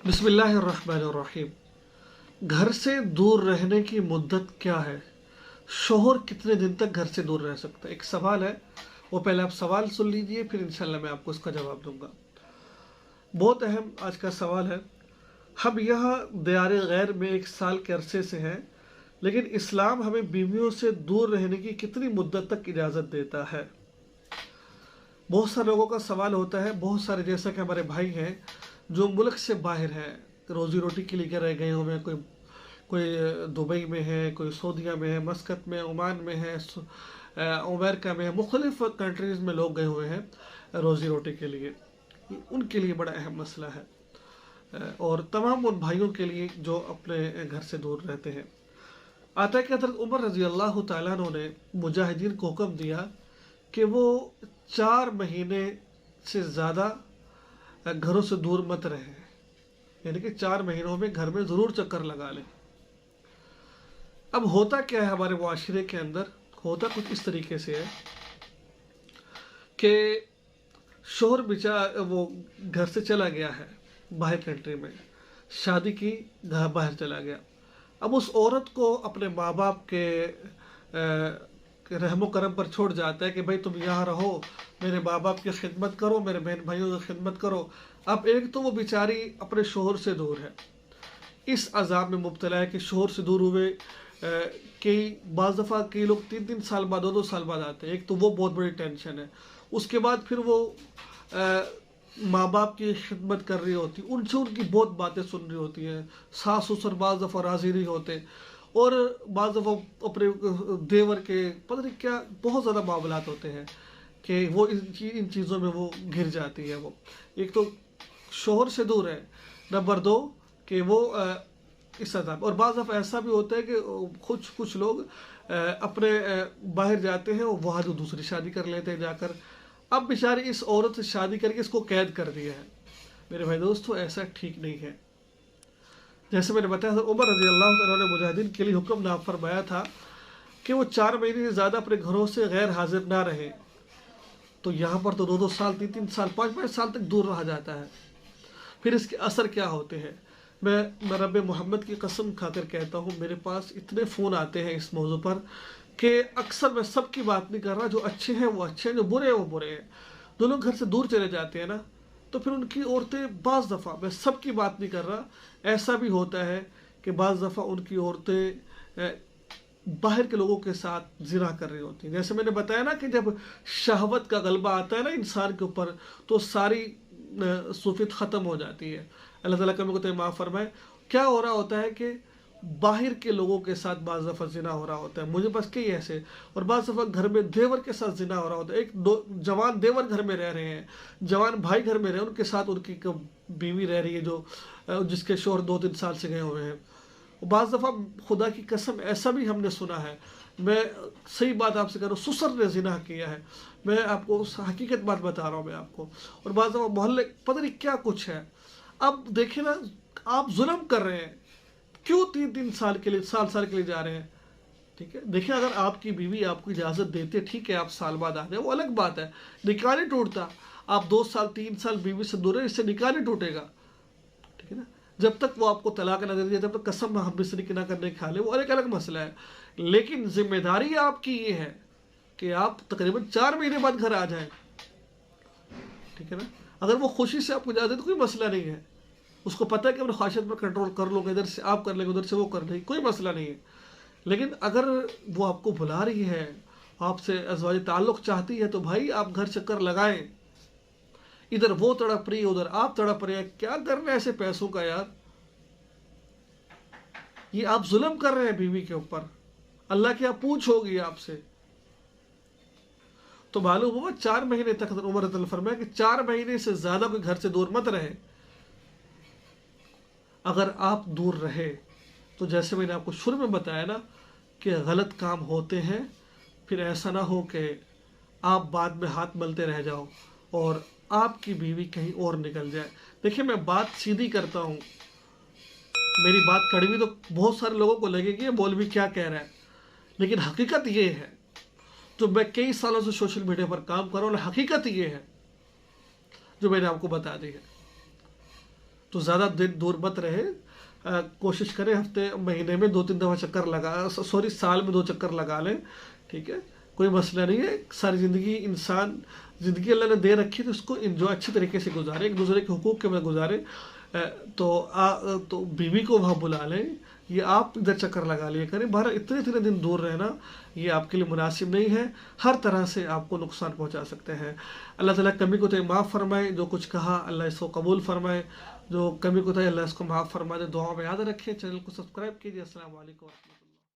बिस्मिल्लाहिर्रहमानिर्रहीम। घर से दूर रहने की मुद्दत क्या है? शोहर कितने दिन तक घर से दूर रह सकता है? एक सवाल है, वो पहले आप सवाल सुन लीजिए, फिर इंशाल्लाह मैं आपको इसका जवाब दूंगा। बहुत अहम आज का सवाल है। हम यहाँ दियार गैर में 1 साल के अरसे से हैं, लेकिन इस्लाम हमें बीवियों से दूर रहने की कितनी मुद्दत तक इजाज़त देता है? बहुत सारे लोगों का सवाल होता है। बहुत सारे जैसा कि हमारे भाई हैं जो मुल्क से बाहर हैं, रोज़ी रोटी के लिए रह गए हुए हैं। कोई कोई दुबई में है, कोई सऊदीया में है, मस्कत में, ओमान में है, अमेरिका में है, मुख्तलिफ कंट्रीज़ में लोग गए हुए हैं रोज़ी रोटी के लिए। उनके लिए बड़ा अहम मसला है, और तमाम उन भाइयों के लिए जो अपने घर से दूर रहते हैं। आता है कि हज़रत उमर रज़ी अल्लाह तआला अन्हु ने मुजाहिदीन को हुक्म दिया कि वो 4 महीने से ज़्यादा घरों से दूर मत रहे, यानी कि 4 महीनों में घर में ज़रूर चक्कर लगा लें। अब होता क्या है हमारे मुआशरे के अंदर? होता कुछ इस तरीके से है कि शोहर वो घर से चला गया है बाहर कंट्री में, शादी की, घर बाहर चला गया। अब उस औरत को अपने माँ बाप के रहमो करम पर छोड़ जाता है कि भाई तुम यहाँ रहो, मेरे माँ बाप की खिदमत करो, मेरे बहन भाइयों की खिदमत करो। अब एक तो वो बेचारी अपने शोहर से दूर है, इस अजाब में मुब्तला है कि शोहर से दूर हुए। कई बाज़ दफ़ा कई लोग 3-3 साल बाद, 2-2 साल बाद आते हैं। एक तो वो बहुत बड़ी टेंशन है। उसके बाद फिर वो माँ बाप की खिदमत कर रही होती, उनसे उनकी बहुत बातें सुन रही होती हैं। सास ससुर बाज़ दफ़ा राज़ी नहीं होते, और बाज़ दफ़ा अपने देवर के पता नहीं क्या बहुत ज़्यादा मामलात होते हैं कि वो इन चीज़ों में वो घिर जाती है। वो एक तो शोहर से दूर है, नंबर 2 कि वो इस अज़ाब। और बाज़ दफ़ा ऐसा भी होता है कि कुछ लोग अपने बाहर जाते हैं और वहाँ जो दूसरी शादी कर लेते हैं जाकर। अब बेचारी इस औरत से शादी करके इसको कैद कर दिया है। मेरे भाई दोस्तों, ऐसा ठीक नहीं है। जैसे मैंने बताया, उमर रज़ी अल्लाह तआला ने मुजाहिदीन के लिए हुक्म नाफ़ फरमाया था कि वो 4 महीने से ज़्यादा अपने घरों से गैर हाजिर ना रहे। तो यहाँ पर तो 2-2 साल, 3-3 साल, 5-5 साल तक दूर रहा जाता है। फिर इसके असर क्या होते हैं? मैं रब मोहम्मद की कसम खाकर कहता हूँ, मेरे पास इतने फ़ोन आते हैं इस मौजू पर कि अक्सर मैं सब की बात नहीं कर रहा, जो अच्छे हैं वो अच्छे हैं, जो बुरे हैं वो बुरे हैं। जो लोग घर से दूर चले जाते हैं ना, तो फिर उनकी औरतें बाज़ दफ़ा, मैं सब की बात नहीं कर रहा, ऐसा भी होता है कि बाज़ दफ़ा उनकी औरतें बाहर के लोगों के साथ ज़िना कर रही होती हैं। जैसे मैंने बताया ना कि जब शहवत का गलबा आता है ना इंसान के ऊपर, तो सारी सूफियत ख़त्म हो जाती है। अल्लाह ताला कभी को माफ़ फरमाए। क्या हो रहा होता है कि बाहर के लोगों के साथ बाज़ दफ़ा ज़िना हो रहा होता है। मुझे बस कई ऐसे, और बाज़ दफ़ा घर में देवर के साथ ज़िना हो रहा होता है। एक दो जवान देवर घर में रह रहे हैं, जवान भाई घर में रहे, उनके साथ उनकी बीवी रह रही है जो जिसके शोहर 2-3 साल से गए हुए हैं। बाज़ दफ़ा खुदा की कसम ऐसा भी हमने सुना है, मैं सही बात आपसे कह रहा हूँ, ससुर ने ज़िना किया है। मैं आपको हकीकत बात बता रहा हूँ मैं आपको। और बाज़ दफ़ा मोहल्ले पता नहीं क्या कुछ है। अब देखिए ना, आप जुल्म कर रहे हैं, क्यों 3-3 साल के लिए, साल के लिए जा रहे हैं? ठीक है, देखिए अगर आपकी बीवी आपको इजाज़त देते, ठीक है आप साल बाद आ जाए, वो अलग बात है, निकाह नहीं टूटता। आप 2 साल 3 साल बीवी से दूर है, इससे निकाह नहीं टूटेगा। ठीक है ना, जब तक वो आपको तलाक न दे दिया, जब तक कसम हम बिस्तरी की ना करने खा ले, वो एक अलग मसला है। लेकिन जिम्मेदारी आपकी ये है कि आप तकरीबन 4 महीने बाद घर आ जाएं। ठीक है ना, अगर वो खुशी से आपको इजाज़त दे तो कोई मसला नहीं है, उसको पता है कि अपने ख्वाहिशत पर कंट्रोल कर लोगे, इधर से आप कर लेंगे, उधर से वो कर लेंगे, कोई मसला नहीं है। लेकिन अगर वो आपको बुला रही है, आपसे अज़वाज ताल्लुक़ चाहती है, तो भाई आप घर चक्कर लगाएं। इधर वो तड़प रही है, उधर आप तड़प रहे हैं, क्या करना है ऐसे पैसों का यार? ये आप जुल्म कर रहे हैं बीवी के ऊपर, अल्लाह की आप पूछ होगी आपसे। तो मालूम हुआ 4 महीने तक उमर रज़ी फरमाया कि 4 महीने से ज़्यादा कोई घर से दूर मत रहे। अगर आप दूर रहे तो जैसे मैंने आपको शुरू में बताया ना कि गलत काम होते हैं, फिर ऐसा ना हो कि आप बाद में हाथ मलते रह जाओ और आपकी बीवी कहीं और निकल जाए। देखिए, मैं बात सीधी करता हूँ, मेरी बात कड़वी तो बहुत सारे लोगों को लगेगी मौलवी क्या कह रहा है, लेकिन हकीकत ये है, जो मैं कई सालों से सोशल मीडिया पर काम कर रहा हूँ, हकीकत ये है जो मैंने आपको बता दी है। تو زیادہ دن دور مت رہے، کوشش کریں ہفتے مہینے میں 2-3 دفعہ چکر لگا، سوری سال میں 2 چکر لگا لیں، ٹھیک ہے، کوئی مسئلہ نہیں ہے۔ ساری زندگی اللہ نے دے رکھی تو اس کو انجوائے اچھی طریقے سے گزارے، ایک دوسرے کے حقوق کے میں گزارے۔ تو بیوی کو وہاں بلا لیں، یہ آپ ادھر چکر لگا لیا کریں۔ بہرحال اتنے دن دور رہنا یہ آپ کے لیے مناسب نہیں ہے، ہر طرح سے آپ کو نقصان پہنچا سکتے ہیں۔ اللہ تعالیٰ کمی کو تو معاف فرمائے، جو کچھ کہا اللہ اس کو قبول فرمائے، جو کمی کو تو اللہ اس کو معاف فرما دے۔ دعا میں یاد رکھیں، چینل کو سبسکرائب کیجیے۔ السلام علیکم ورحمۃ اللہ۔